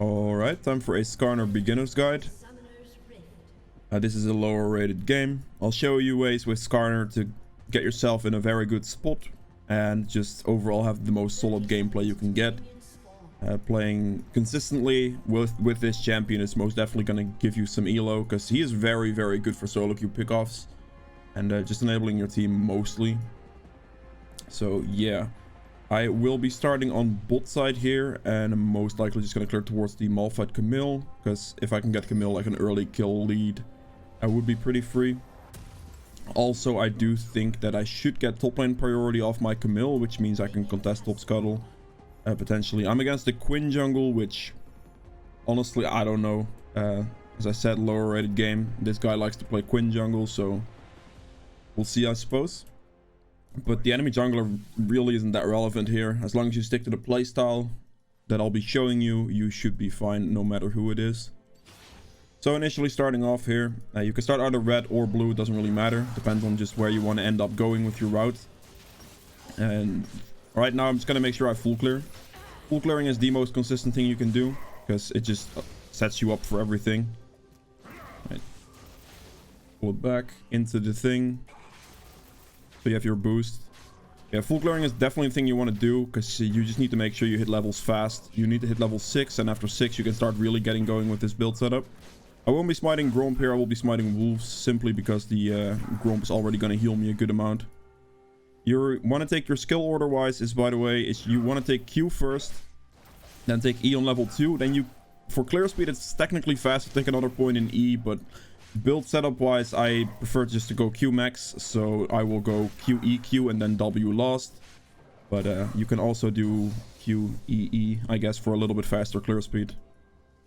Alright, time for a Skarner beginner's guide. This is a lower rated game. I'll show you ways with Skarner to get yourself in a very good spot and just overall have the most solid gameplay you can get. Playing consistently with this champion is most definitely going to give you some ELO, because he is very good for solo queue pickoffs and just enabling your team mostly. So yeah, I will be starting on bot side here, and I'm most likely just going to clear towards the Malphite Camille, because if I can get Camille like an early kill lead, I would be pretty free. Also, I do think that I should get top lane priority off my Camille, which means I can contest top scuttle. Potentially. I'm against the Quinn jungle, which honestly, I don't know. As I said, lower rated game. This guy likes to play Quinn jungle, so we'll see, I suppose. But the enemy jungler really isn't that relevant here. As long as you stick to the playstyle that I'll be showing you, you should be fine no matter who it is. So initially starting off here, you can start either red or blue, it doesn't really matter. Depends on just where you want to end up going with your route. And right now I'm just going to make sure I full clear. Full clearing is the most consistent thing you can do, because it just sets you up for everything. Right. Pull it back into the thing. So you have your boost. Yeah, full clearing is definitely the thing you want to do, because you just need to make sure you hit levels fast. You need to hit level 6, and after 6 you can start really getting going with this build setup. I won't be smiting Gromp here, I will be smiting Wolves, simply because the Gromp is already going to heal me a good amount. You want to take your skill order wise is, by the way, is you want to take Q first, then take E on level 2, then you, for clear speed it's technically fast to take another point in E, but build setup wise I prefer just to go Q max, so I will go Q E Q and then W last. But you can also do Q E E, I guess, for a little bit faster clear speed.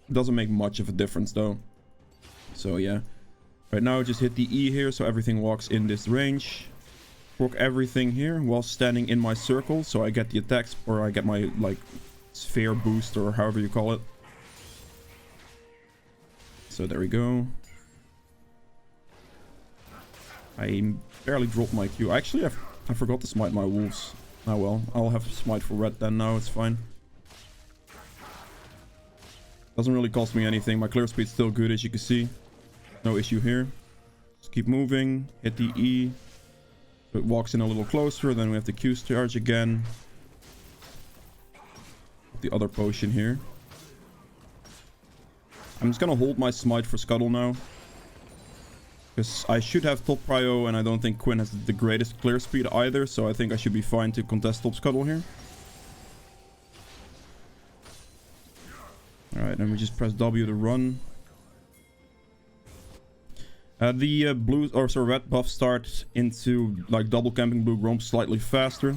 It doesn't make much of a difference though. So yeah, right now just hit the E here so everything walks in this range. Proc everything here while standing in my circle, so I get the attacks, or I get my like sphere boost, or however you call it. So there we go. I barely dropped my Q. Actually, I forgot to smite my wolves. Oh well, I'll have to smite for red then now, it's fine. Doesn't really cost me anything. My clear speed's still good, as you can see. No issue here. Just keep moving, hit the E. It walks in a little closer, then we have the Q charge again. The other potion here. I'm just gonna hold my smite for scuttle now, because I should have top BRIO, and I don't think Quinn has the greatest clear speed either, so I think I should be fine to contest top scuttle here. Alright, then we just press W to run. The blue, or sorry, red buff starts into like double camping blue Gromp slightly faster.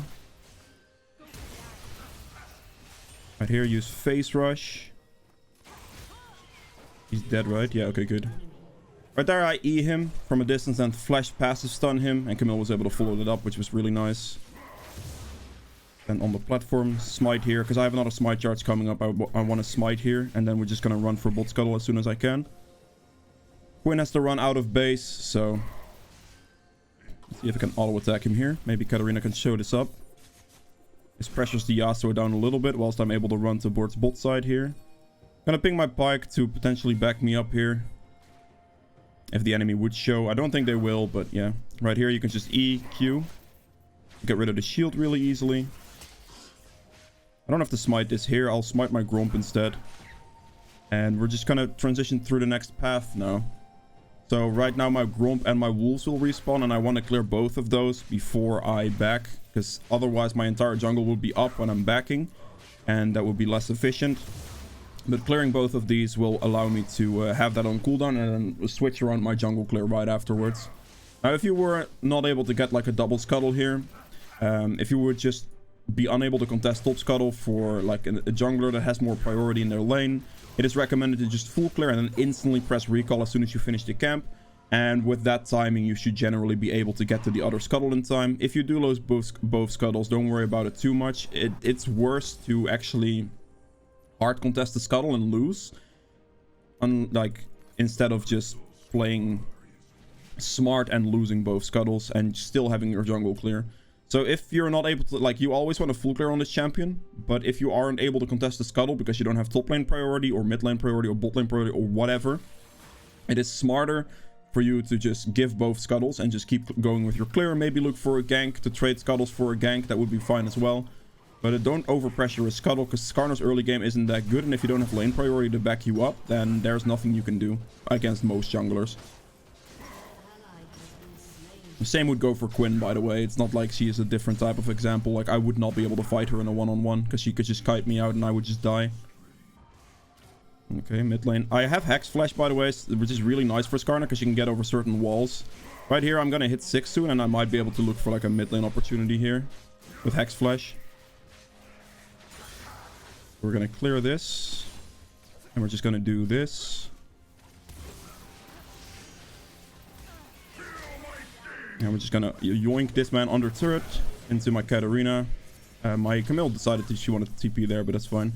Right here, use face rush. He's dead, right? Yeah, okay, good. Right there, I E him from a distance and flash passive stun him, and Camille was able to follow that up, which was really nice. Then on the platform, smite here, because I have another smite charge coming up. I want to smite here, and then we're just gonna run for bot scuttle as soon as I can. Quinn has to run out of base, so let's see if I can auto attack him here. Maybe Katarina can show this up. This pressures the Yasuo down a little bit whilst I'm able to run towards bot side here. Gonna ping my Pyke to potentially back me up here if the enemy would show. I don't think they will, but yeah. Right here you can just E, Q. Get rid of the shield really easily. I don't have to smite this here. I'll smite my Gromp instead. And we're just gonna transition through the next path now. So right now my Gromp and my Wolves will respawn, and I want to clear both of those before I back, because otherwise my entire jungle will be up when I'm backing, and that would be less efficient. But clearing both of these will allow me to have that on cooldown and then switch around my jungle clear right afterwards. Now if you were not able to get like a double scuttle here, if you would just be unable to contest top scuttle for like a jungler that has more priority in their lane, it is recommended to just full clear and then instantly press recall as soon as you finish the camp. And with that timing, you should generally be able to get to the other scuttle in time. If you do lose both scuttles, don't worry about it too much. It's worse to actually hard contest the scuttle and lose, like instead of just playing smart and losing both scuttles and still having your jungle clear. So if you're not able to, like, you always want to full clear on this champion, but if you aren't able to contest the scuttle because you don't have top lane priority or mid lane priority or bot lane priority or whatever, it is smarter for you to just give both scuttles and just keep going with your clear. Maybe look for a gank to trade scuttles for a gank. That would be fine as well. But don't overpressure a scuttle, because Skarner's early game isn't that good, and if you don't have lane priority to back you up, then there's nothing you can do against most junglers. The same would go for Quinn, by the way. It's not like she is a different type of example. Like, I would not be able to fight her in a one-on-one, because she could just kite me out and I would just die. Okay, mid lane. I have Hex Flash, by the way, which is really nice for Skarner, because you can get over certain walls. Right here, I'm going to hit 6 soon, and I might be able to look for, like, a mid lane opportunity here with Hex Flash. We're going to clear this, and we're just going to do this. And we're just going to yoink this man under turret into my Katarina. My Camille decided that she wanted to TP there, but that's fine.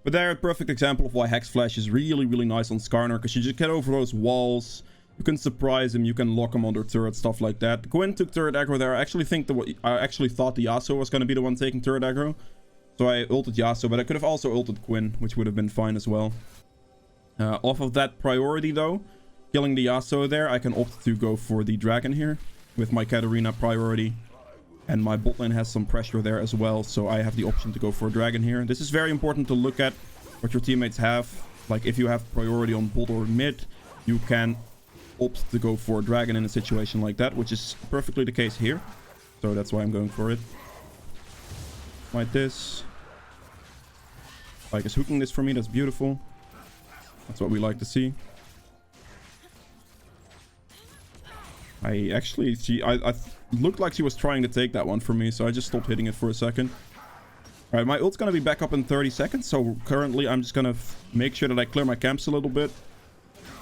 But there, a perfect example of why Hex Flash is really, really nice on Skarner, because you just get over those walls. You can surprise him, you can lock him under turret, stuff like that. Quinn took turret aggro there. I actually thought the Yasuo was going to be the one taking turret aggro. So I ulted Yasuo, but I could have also ulted Quinn, which would have been fine as well. Off of that priority, though, killing the Yasuo there, I can opt to go for the dragon here with my Katarina priority. And my bot lane has some pressure there as well, so I have the option to go for a dragon here. This is very important to look at what your teammates have. Like, if you have priority on bot or mid, you can opt to go for a dragon in a situation like that, which is perfectly the case here. So that's why I'm going for it. Like this. Like, is hooking this for me. That's beautiful. That's what we like to see. I looked like she was trying to take that one from me, so I just stopped hitting it for a second. Alright, my ult's gonna be back up in 30 seconds, so currently I'm just gonna make sure that I clear my camps a little bit.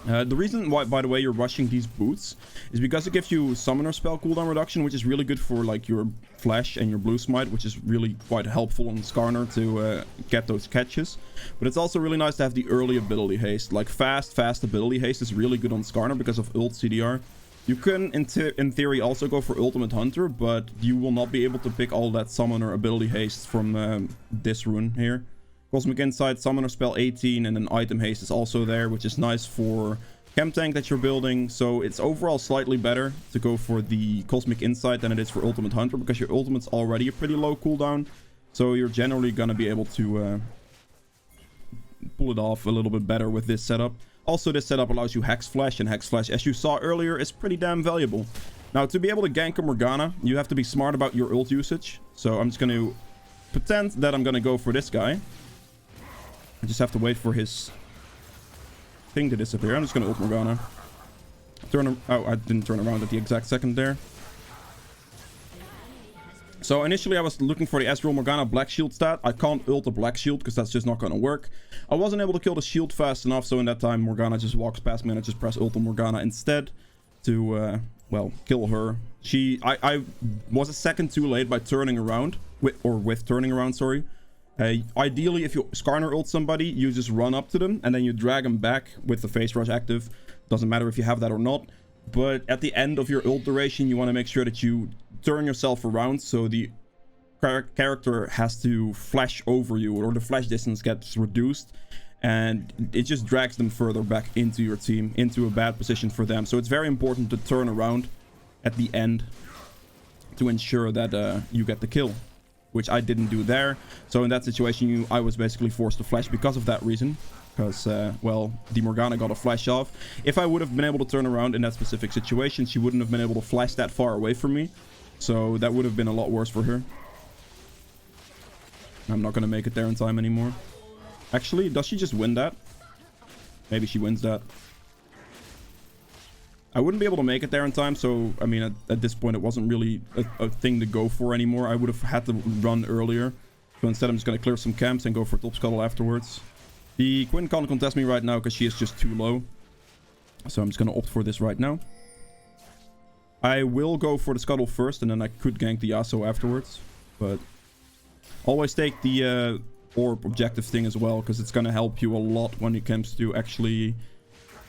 The reason why, by the way, you're rushing these boots is because it gives you summoner spell cooldown reduction, which is really good for, like, your flash and your blue smite, which is really quite helpful on Skarner to get those catches. But it's also really nice to have the early ability haste. Like, fast ability haste is really good on Skarner because of ult CDR. You can, in theory, also go for Ultimate Hunter, but you will not be able to pick all that Summoner ability haste from this rune here. Cosmic Insight, Summoner Spell 18, and then Item Haste is also there, which is nice for Chem Tank that you're building. So it's overall slightly better to go for the Cosmic Insight than it is for Ultimate Hunter, because your Ultimate's already a pretty low cooldown. So you're generally going to be able to pull it off a little bit better with this setup. Also, this setup allows you Hex Flash, and Hex Flash, as you saw earlier, is pretty damn valuable. Now, to be able to gank a Morgana, you have to be smart about your ult usage. So I'm just going to pretend that I'm going to go for this guy. I just have to wait for his thing to disappear. I'm just going to ult Morgana. Oh, I didn't turn around at the exact second there. So initially I was looking for the Ezreal Morgana Black Shield stat. I can't ult a Black Shield because that's just not going to work. I wasn't able to kill the shield fast enough, so in that time Morgana just walks past me and I just press ult on Morgana instead to, well, kill her. I was a second too late by turning around, with turning around, sorry. Ideally, if you Skarner ult somebody, you just run up to them and then you drag them back with the Phase Rush active. Doesn't matter if you have that or not. But at the end of your ult duration, you want to make sure that you turn yourself around so the character has to flash over you, or the flash distance gets reduced, and it just drags them further back into your team, into a bad position for them. So it's very important to turn around at the end to ensure that you get the kill, which I didn't do there. So in that situation, I was basically forced to flash because of that reason. Because, well, the Morgana got a flash off. If I would have been able to turn around in that specific situation, she wouldn't have been able to flash that far away from me. So that would have been a lot worse for her. I'm not going to make it there in time anymore. Actually, does she just win that? Maybe she wins that. I wouldn't be able to make it there in time, so, I mean, at this point, it wasn't really a thing to go for anymore. I would have had to run earlier. So instead, I'm just going to clear some camps and go for top scuttle afterwards. The Quinn can't contest me right now because she is just too low. So I'm just going to opt for this right now. I will go for the scuttle first, and then I could gank the Yasuo afterwards. But always take the orb objective thing as well, because it's going to help you a lot when it comes to actually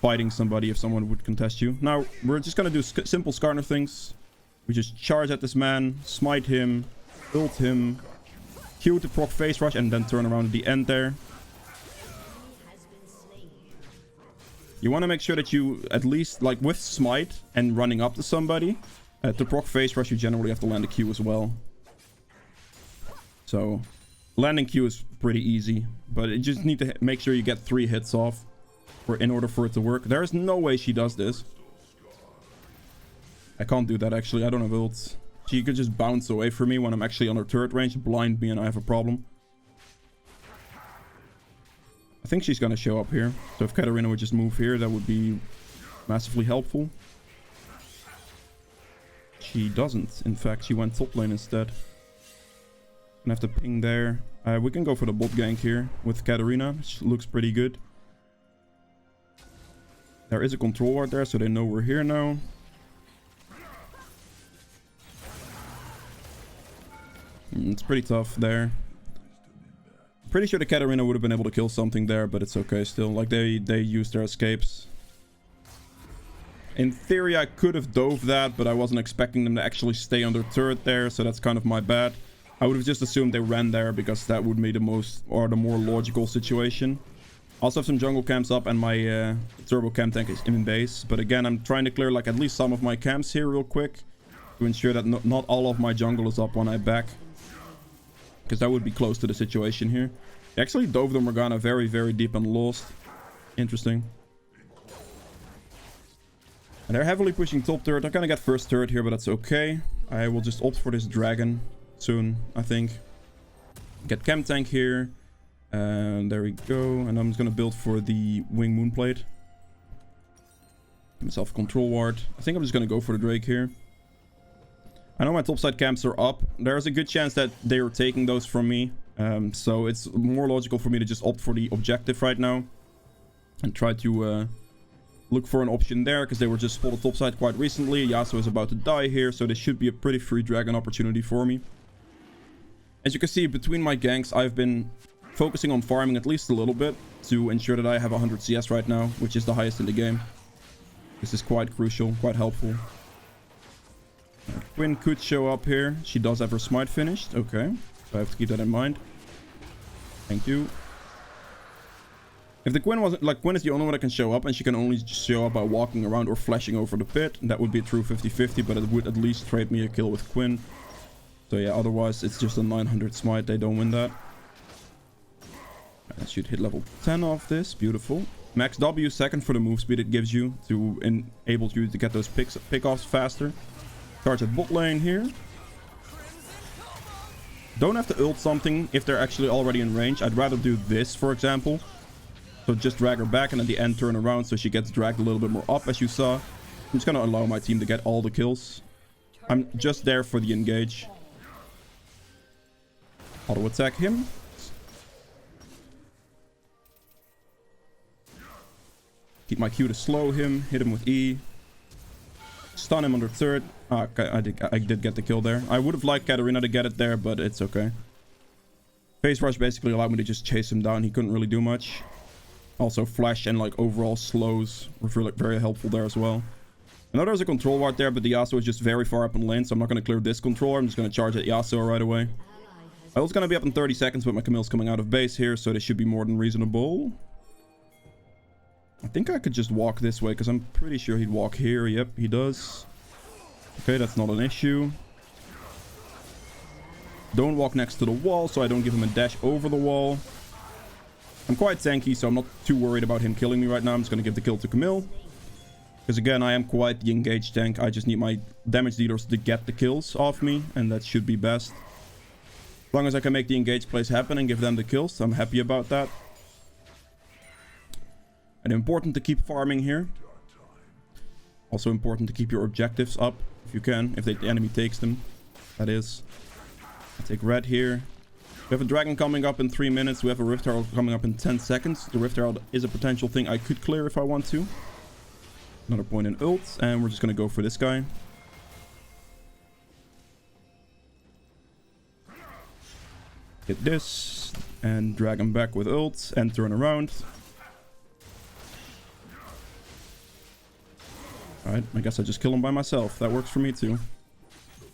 fighting somebody if someone would contest you. Now, we're just going to do simple Skarner things. We just charge at this man, smite him, ult him, Q to proc face rush, and then turn around at the end there. You want to make sure that you, at least, like with smite and running up to somebody, to proc face rush, you generally have to land a Q as well. So, landing Q is pretty easy, but you just need to make sure you get 3 hits off in order for it to work. There is no way she does this. I can't do that, actually. I don't have ults. She could just bounce away from me when I'm actually on her turret range, blind me, and I have a problem. I think she's gonna show up here. So if Katarina would just move here, that would be massively helpful. She doesn't. In fact, she went top lane instead. Gonna have to ping there. We can go for the bot gank here with Katarina. She looks pretty good. There is a control ward there, so they know we're here now. It's pretty tough there. Pretty sure the Katarina would have been able to kill something there, but it's okay still. Like, they used their escapes. In theory, I could have dove that, but I wasn't expecting them to actually stay on their turret there, so that's kind of my bad. I would have just assumed they ran there, because that would be the most, or the more logical situation. I also have some jungle camps up, and my turbo camp tank is in base. But again, I'm trying to clear, like, at least some of my camps here real quick, to ensure that not all of my jungle is up when I back. Because that would be close to the situation here. They actually dove the Morgana very, very deep and lost. Interesting. And they're heavily pushing top turret. They're gonna get first turret here, but that's okay. I will just opt for this dragon soon, I think. Get chem tank here. And there we go. And I'm just gonna build for the wing moonplate. Give myself a control ward. I think I'm just gonna go for the Drake here. I know my topside camps are up. There's a good chance that they are taking those from me. So it's more logical for me to just opt for the objective right now. And try to look for an option there, because they were just spotted topside quite recently. Yasuo is about to die here, so this should be a pretty free dragon opportunity for me. As you can see, between my ganks, I've been focusing on farming at least a little bit to ensure that I have 100 CS right now, which is the highest in the game. This is quite crucial, quite helpful. Quinn could show up here. She does have her smite finished. Okay. So I have to keep that in mind. Thank you. If the Quinn wasn't... Like, Quinn is the only one that can show up, and she can only just show up by walking around or flashing over the pit. That would be a true 50-50, but it would at least trade me a kill with Quinn. So yeah, otherwise it's just a 900 smite. They don't win that. I should hit level 10 off this. Beautiful. Max W second for the move speed it gives you to enable you to get those pick-offs faster. Charge at bot lane here. Don't have to ult something if they're actually already in range. I'd rather do this, for example. So just drag her back and at the end turn around so she gets dragged a little bit more up, as you saw. I'm just going to allow my team to get all the kills. I'm just there for the engage. Auto attack him. Keep my Q to slow him. Hit him with E. Stun him under third. Ah, I did get the kill there. I would have liked Katarina to get it there, but it's okay. Phase rush basically allowed me to just chase him down. He couldn't really do much. Also, flash and like overall slows were very helpful there as well. I know there's a control ward there, but the Yasuo is just very far up in lane, so I'm not going to clear this controller. I'm just going to charge at Yasuo right away. I was going to be up in 30 seconds, but my Camille's coming out of base here, so this should be more than reasonable. I think I could just walk this way, because I'm pretty sure he'd walk here. Yep, he does. Okay, that's not an issue. Don't walk next to the wall, so I don't give him a dash over the wall. I'm quite tanky, so I'm not too worried about him killing me right now. I'm just going to give the kill to Camille. Because again, I am quite the engaged tank. I just need my damage dealers to get the kills off me, and that should be best. As long as I can make the engage plays happen and give them the kills, I'm happy about that. And important to keep farming here. Also important to keep your objectives up, if you can, if the enemy takes them. That is. I take red here. We have a dragon coming up in 3 minutes. We have a Rift Herald coming up in 10 seconds. The Rift Herald is a potential thing I could clear if I want to. Another point in ult, and we're just going to go for this guy. Hit this, and drag him back with ult, and turn around. Alright, I guess I just kill him by myself. That works for me too.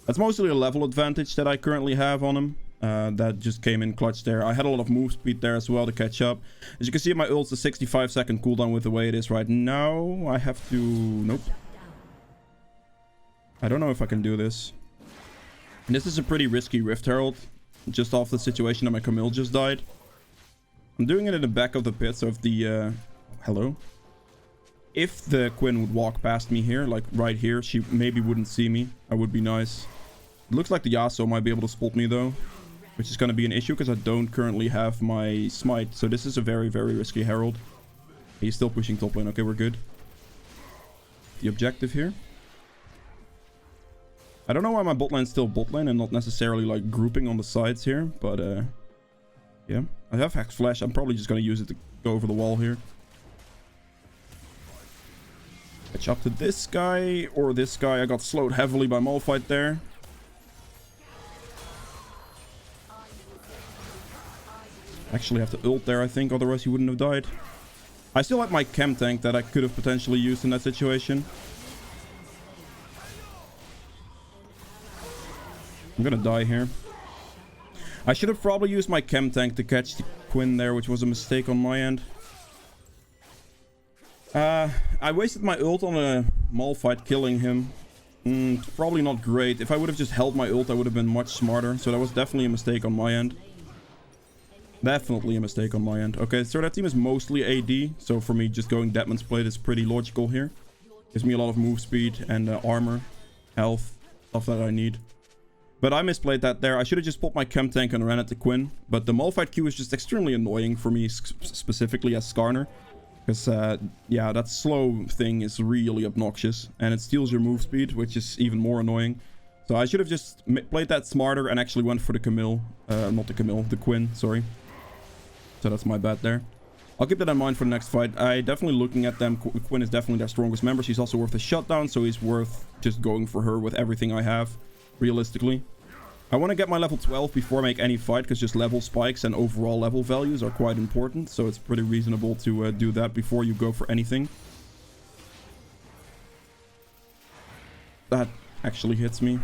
That's mostly a level advantage that I currently have on him. That just came in clutch there. I had a lot of move speed there as well to catch up. As you can see, my ult's a 65-second cooldown with the way it is right now. I have to... Nope. I don't know if I can do this. And this is a pretty risky Rift Herald. Just off the situation that my Camille just died. I'm doing it in the back of the pit, so if the... hello? If the Quinn would walk past me here, like right here, she maybe wouldn't see me. That would be nice. It looks like the Yasuo might be able to spot me though, which is going to be an issue because I don't currently have my smite. So this is a very, very risky Herald. He's still pushing top lane. Okay, we're good. The objective here. I don't know why my bot lane's still bot lane and not necessarily like grouping on the sides here, but yeah. I have Hex Flash. I'm probably just going to use it to go over the wall here. Catch up to this guy or this guy. I got slowed heavily by Malphite there. Actually have to ult there, I think, otherwise he wouldn't have died. I still have my chem tank that I could have potentially used in that situation. I'm gonna die here. I should have probably used my chem tank to catch the Quinn there, which was a mistake on my end. I wasted my ult on a Malphite killing him. Probably not great. If I would have just held my ult, I would have been much smarter. So that was definitely a mistake on my end. Definitely a mistake on my end. Okay, so that team is mostly AD. So for me, just going Deadman's Blade is pretty logical here. Gives me a lot of move speed and armor, health, stuff that I need. But I misplayed that there. I should have just popped my chem tank and ran at the Quinn. But the Malphite Q is just extremely annoying for me, specifically as Skarner. Because, yeah, that slow thing is really obnoxious. And it steals your move speed, which is even more annoying. So I should have just played that smarter and actually went for the Camille. Not the Camille, the Quinn, sorry. So that's my bad there. I'll keep that in mind for the next fight. I definitely looking at them. Quinn is definitely their strongest member. She's also worth a shutdown, so he's worth just going for her with everything I have, realistically. I want to get my level 12 before I make any fight, because just level spikes and overall level values are quite important. So it's pretty reasonable to do that before you go for anything. That actually hits me.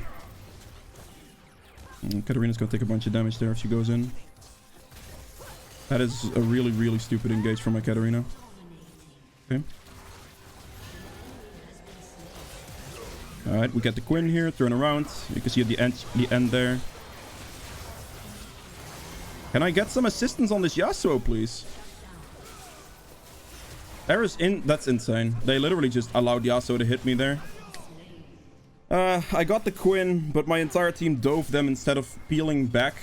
Katarina's going to take a bunch of damage there if she goes in. That is a really, really stupid engage from my Katarina. Okay. Alright, we get the Quinn here, turn around. You can see at the end there. Can I get some assistance on this Yasuo, please? That's insane. They literally just allowed Yasuo to hit me there. I got the Quinn, but my entire team dove them instead of peeling back.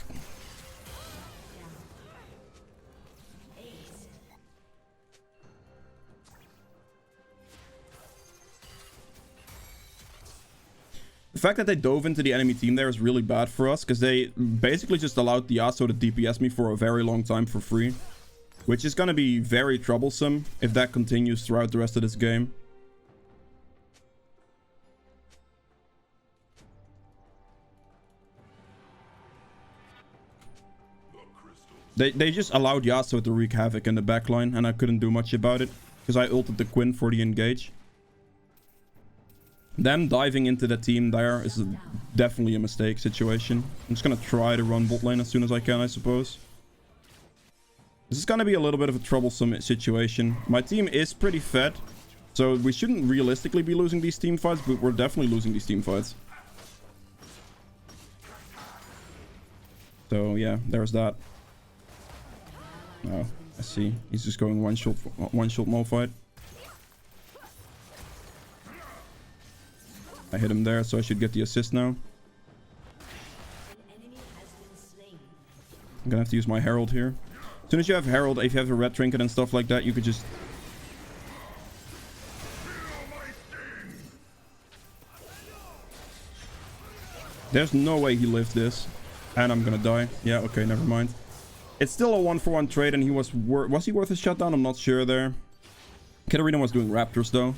The fact that they dove into the enemy team there is really bad for us, because they basically just allowed the Yasuo to DPS me for a very long time for free. Which is going to be very troublesome if that continues throughout the rest of this game. They just allowed Yasuo to wreak havoc in the backline, and I couldn't do much about it, because I ulted the Quinn for the engage. Them diving into the team there is definitely a mistake situation. I'm just going to try to run bot lane as soon as I can, I suppose. This is going to be a little bit of a troublesome situation. My team is pretty fed, so we shouldn't realistically be losing these team fights, but we're definitely losing these team fights. So yeah, there's that. Oh, I see. He's just going one shot Malphite. I hit him there, so I should get the assist now. I'm gonna have to use my Herald here. As soon as you have Herald, if you have a red trinket and stuff like that, you could just... There's no way he lived this. And I'm gonna die. Yeah, okay, never mind. It's still a 1-for-1 trade, and he was he worth a shutdown? I'm not sure there. Katarina was doing Raptors, though.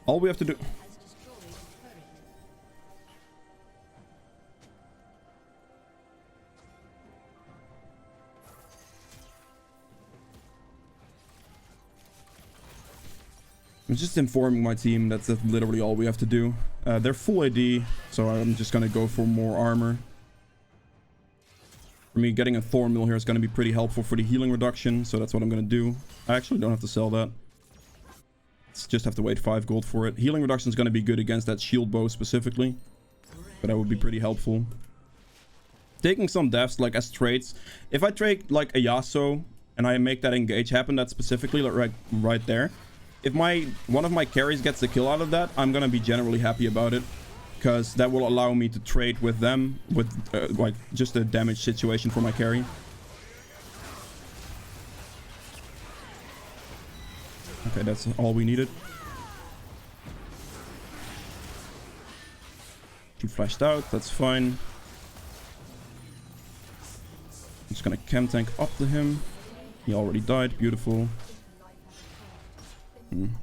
All we have to do... I'm just informing my team that's literally all we have to do. They're full AD, so I'm just gonna go for more armor. For me, getting a Thorn Mill here is gonna be pretty helpful for the healing reduction, so that's what I'm gonna do. I actually don't have to sell that. Just have to wait 5 gold for it. Healing reduction is gonna be good against that shield bow specifically, but that would be pretty helpful. Taking some deaths like as trades. If I trade like a Yasuo and I make that engage happen, that specifically like right there. If one of my carries gets the kill out of that, I'm gonna be generally happy about it, because that will allow me to trade with them with like just a damage situation for my carry. Okay, that's all we needed. She flashed out, that's fine. I'm just gonna chem tank up to him. He already died, beautiful.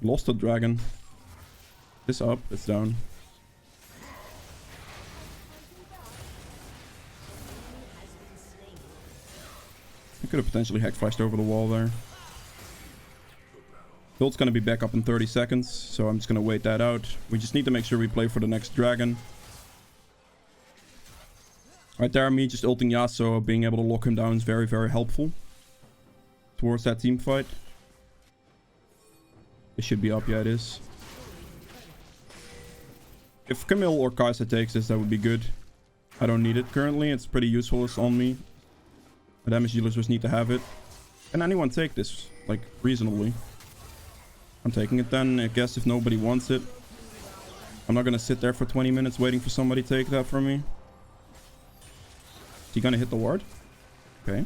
Lost a dragon. This up, it's down. I could have potentially hack flashed over the wall there. Build's gonna be back up in 30 seconds, so I'm just gonna wait that out. We just need to make sure we play for the next dragon. Right there, me just ulting Yasuo, being able to lock him down is very, very helpful towards that team fight. It should be up, yeah it is. If Camille or Kai'Sa takes this, that would be good. I don't need it currently, it's pretty useful on me. The damage dealers just need to have it. Can anyone take this, like, reasonably? I'm taking it then, I guess, if nobody wants it. I'm not gonna sit there for 20 minutes waiting for somebody to take that from me. Is he gonna hit the ward? Okay.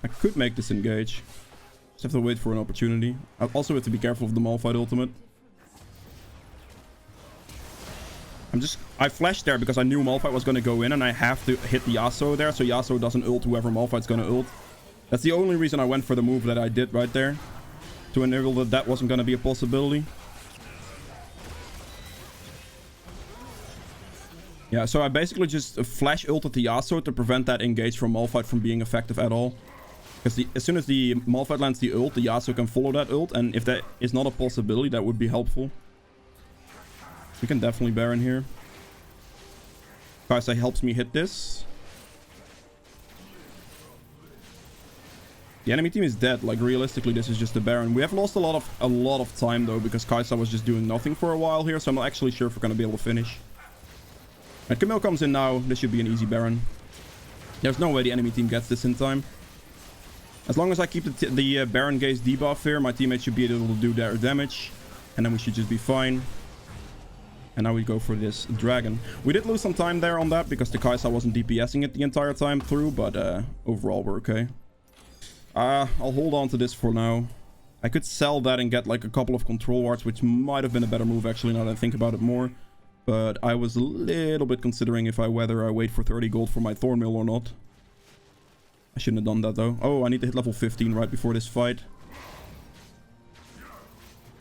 I could make this engage. Just have to wait for an opportunity. I also have to be careful of the Malphite ultimate. I flashed there because I knew Malphite was gonna go in and I have to hit the Yasuo there, so Yasuo doesn't ult whoever Malphite's gonna ult. That's the only reason I went for the move that I did right there. To enable that wasn't gonna be a possibility. Yeah, so I basically just flash ulted the Yasuo to prevent that engage from Malphite from being effective at all. Because as soon as the Malphite lands the ult, the Yasuo can follow that ult. And if that is not a possibility, that would be helpful. We can definitely Baron here. Kai'Sa helps me hit this. The enemy team is dead. Like, realistically, this is just the Baron. We have lost a lot of time, though, because Kai'Sa was just doing nothing for a while here. So I'm not actually sure if we're going to be able to finish. And Camille comes in now. This should be an easy Baron. There's no way the enemy team gets this in time. As long as I keep the Baron Gaze debuff here, my teammates should be able to do their damage. And then we should just be fine. And now we go for this dragon. We did lose some time there on that because the Kai'Sa wasn't DPSing it the entire time through. But overall, we're okay. I'll hold on to this for now. I could sell that and get like a couple of control wards, which might have been a better move actually now that I think about it more. But I was a little bit considering whether I wait for 30 gold for my Thornmill or not. I shouldn't have done that though. Oh, I need to hit level 15 right before this fight.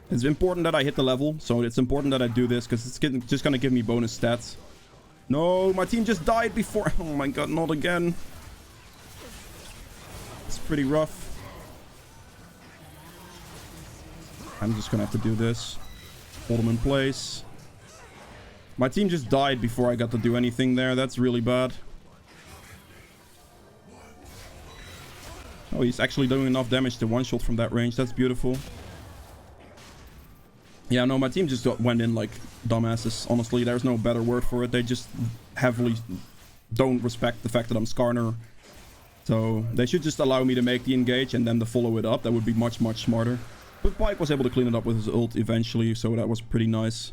It's important that I hit the level, so it's important that I do this because it's just going to give me bonus stats. No, my team just died before. Oh my god, not again. It's pretty rough. I'm just going to have to do this. Hold them in place. My team just died before I got to do anything there. That's really bad. Oh, he's actually doing enough damage to one-shot from that range. That's beautiful. Yeah, no, my team just went in like dumbasses. Honestly, there's no better word for it. They just heavily don't respect the fact that I'm Skarner. So they should just allow me to make the engage and then to follow it up. That would be much, much smarter. But Pike was able to clean it up with his ult eventually, so that was pretty nice.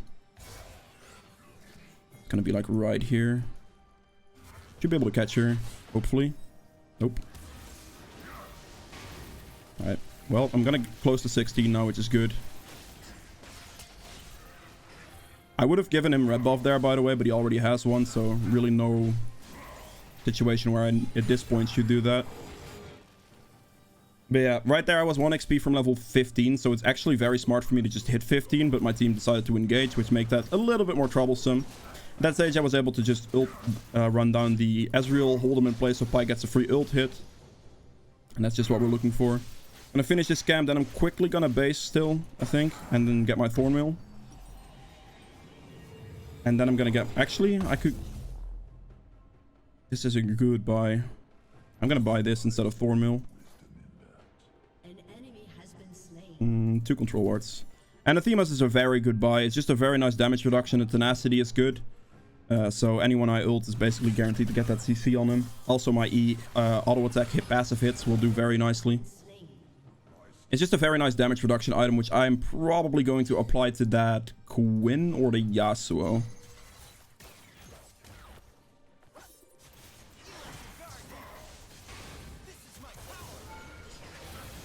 Gonna be like right here. Should be able to catch her, hopefully. Nope. Alright, well, I'm gonna get close to 16 now, which is good. I would have given him red buff there, by the way, but he already has one, so really no situation where I, at this point, should do that. But yeah, right there I was 1 XP from level 15, so it's actually very smart for me to just hit 15, but my team decided to engage, which makes that a little bit more troublesome. At that stage, I was able to just run down the Ezreal, hold him in place so Pi gets a free ult hit. And that's just what we're looking for. Gonna finish this camp, then I'm quickly gonna base still, I think, and then get my Thornmail. And then I'm gonna get... Actually, I could... This is a good buy. I'm gonna buy this instead of Thornmail. 2 control wards. Anathemas is a very good buy. It's just a very nice damage reduction. The tenacity is good. So anyone I ult is basically guaranteed to get that CC on him. Also my auto attack hit passive hits will do very nicely. It's just a very nice damage reduction item, which I'm probably going to apply to that Quinn or the Yasuo.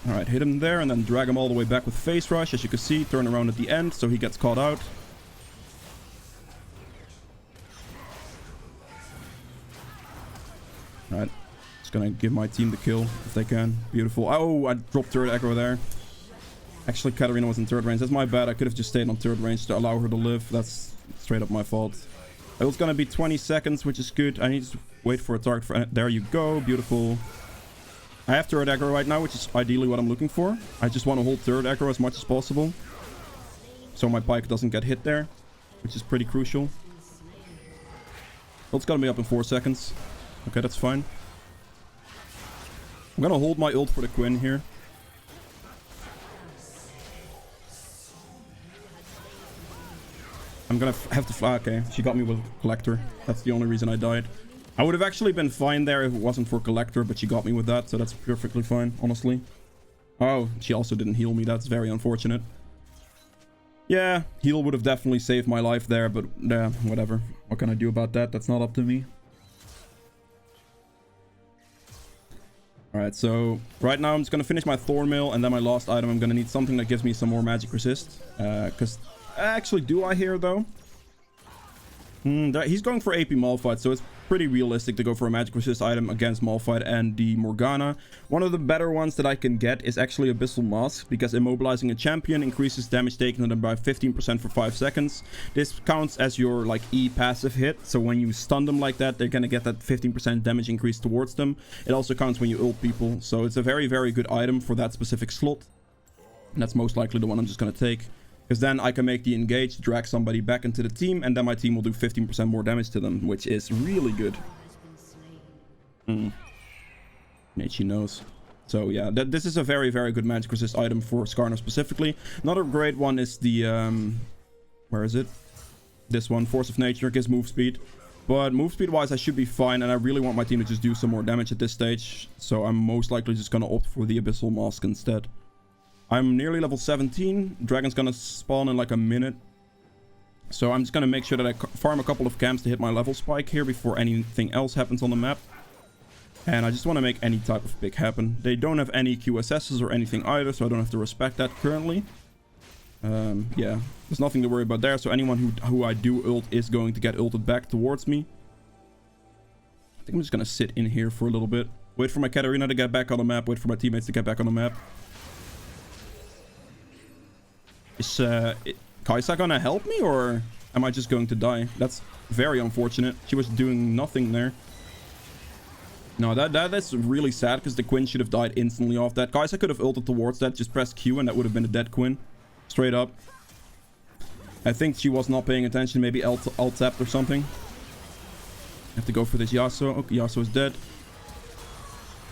Alright, hit him there and then drag him all the way back with Phase Rush. As you can see, turn around at the end so he gets caught out. Alright, just gonna give my team the kill if they can. Beautiful. Oh, I dropped third aggro there. Actually, Katarina was in third range. That's my bad. I could have just stayed on third range to allow her to live. That's straight up my fault. It was gonna be 20 seconds, which is good. I need to wait for a target. There you go. Beautiful. I have third aggro right now, which is ideally what I'm looking for. I just want to hold third aggro as much as possible, so my pike doesn't get hit there, which is pretty crucial. Ult's gonna be up in 4 seconds. Okay, that's fine. I'm gonna hold my ult for the Quinn here. I'm gonna have to fly. Okay, she got me with Collector. That's the only reason I died. I would have actually been fine there if it wasn't for Collector, but she got me with that, so that's perfectly fine, honestly. Oh, she also didn't heal me. That's very unfortunate. Yeah, heal would have definitely saved my life there, but yeah, whatever. What can I do about that? That's not up to me. Alright, so right now I'm just going to finish my Thornmail, and then my last item I'm going to need something that gives me some more magic resist. Because, actually, do I here, though? He's going for AP Malphite, so it's pretty realistic to go for a magic resist item against Malphite and the Morgana. One of the better ones that I can get is actually Abyssal Mask, because immobilizing a champion increases damage taken to them by 15% for 5 seconds. This counts as your like E passive hit, so when you stun them like that, they're gonna get that 15% damage increase towards them. It also counts when you ult people, so it's a very, very good item for that specific slot. And that's most likely the one I'm just gonna take. Because then I can make the engage, drag somebody back into the team, and then my team will do 15% more damage to them, which is really good. Nachi knows. So yeah, this is a very, very good magic resist item for Skarner specifically. Another great one is the... where is it? This one, Force of Nature, gives move speed. But move speed wise I should be fine, and I really want my team to just do some more damage at this stage. So I'm most likely just going to opt for the Abyssal Mask instead. I'm nearly level 17. Dragon's gonna spawn in like a minute. So I'm just gonna make sure that I farm a couple of camps to hit my level spike here before anything else happens on the map. And I just want to make any type of pick happen. They don't have any QSSs or anything either, so I don't have to respect that currently. Yeah, there's nothing to worry about there. So anyone who I do ult is going to get ulted back towards me. I think I'm just gonna sit in here for a little bit. Wait for my Katarina to get back on the map. Wait for my teammates to get back on the map. Is Kai'Sa gonna help me, or am I just going to die? That's very unfortunate. She was doing nothing there. No, that's really sad, because the Quinn should have died instantly off that. Kai'Sa could have ulted towards that, just pressed Q, and that would have been a dead Quinn. Straight up. I think she was not paying attention, maybe alt tapped or something. I have to go for this Yasuo. Okay, Yasuo is dead.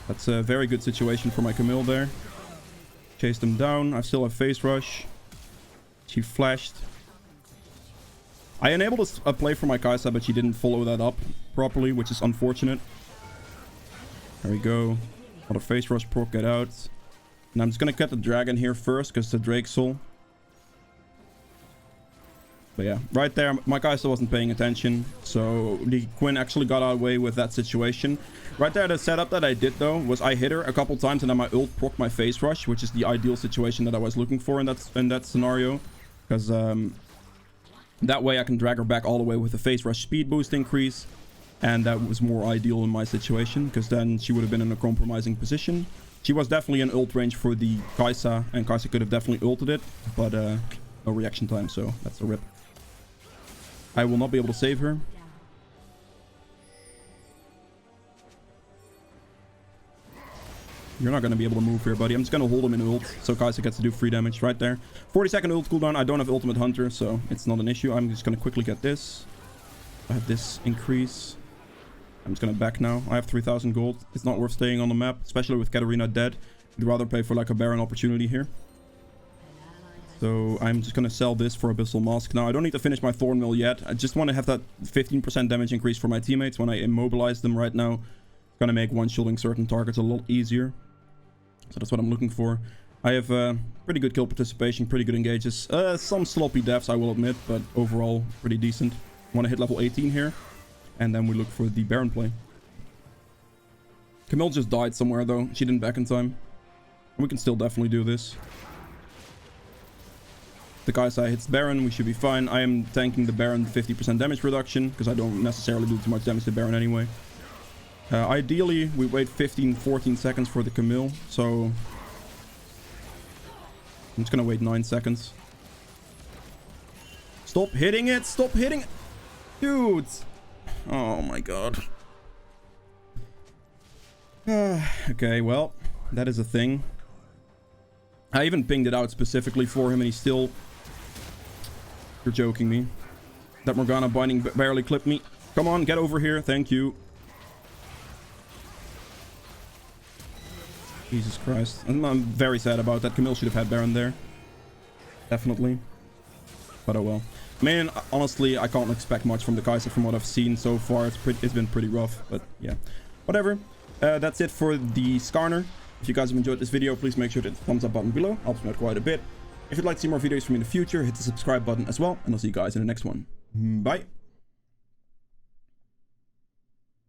That's a very good situation for my Camille there. Chased him down. I still have Phase Rush. She flashed. I enabled a play for my Kai'Sa, but she didn't follow that up properly, which is unfortunate. There we go. Another Phase Rush proc, get out. And I'm just gonna cut the dragon here first, because the Drake Soul. But yeah, right there, my Kai'Sa wasn't paying attention, so the Quinn actually got away with that situation. Right there, the setup that I did, though, was I hit her a couple times, and then my ult proc my Phase Rush, which is the ideal situation that I was looking for in that scenario. Because that way I can drag her back all the way with a Phase Rush speed boost increase. And that was more ideal in my situation, because then she would have been in a compromising position. She was definitely in ult range for the Kai'Sa, and Kai'Sa could have definitely ulted it, but no reaction time, so that's a rip. I will not be able to save her. You're not going to be able to move here, buddy. I'm just going to hold him in ult, so Kai'Sa gets to do free damage right there. 40-second ult cooldown. I don't have Ultimate Hunter, so it's not an issue. I'm just going to quickly get this. I have this increase. I'm just going to back now. I have 3,000 gold. It's not worth staying on the map, especially with Katarina dead. I'd rather pay for like a Baron opportunity here. So I'm just going to sell this for Abyssal Mask. Now, I don't need to finish my Thorn Mill yet. I just want to have that 15% damage increase for my teammates when I immobilize them right now. It's going to make one-shielding certain targets a lot easier. So that's what I'm looking for. I have pretty good kill participation, pretty good engages. Some sloppy deaths, I will admit, but overall pretty decent. I want to hit level 18 here. And then we look for the Baron play. Camille just died somewhere, though. She didn't back in time. We can still definitely do this. The Kai'Sa hits Baron, we should be fine. I am tanking the Baron 50% damage reduction, because I don't necessarily do too much damage to Baron anyway. Ideally, we wait 15-14 seconds for the Camille, so... I'm just gonna wait 9 seconds. Stop hitting it! Stop hitting it! Dude! Oh my god. Okay, well, that is a thing. I even pinged it out specifically for him and he still... You're joking me. That Morgana binding barely clipped me. Come on, get over here. Thank you. Jesus Christ. I'm very sad about that. Camille should have had Baron there. Definitely. But oh well. Man, honestly, I can't expect much from the Kai'Sa from what I've seen so far. It's been pretty rough, but yeah. Whatever. That's it for the Skarner. If you guys have enjoyed this video, please make sure to hit the thumbs up button below. Helps me out quite a bit. If you'd like to see more videos from me in the future, hit the subscribe button as well. And I'll see you guys in the next one. Bye.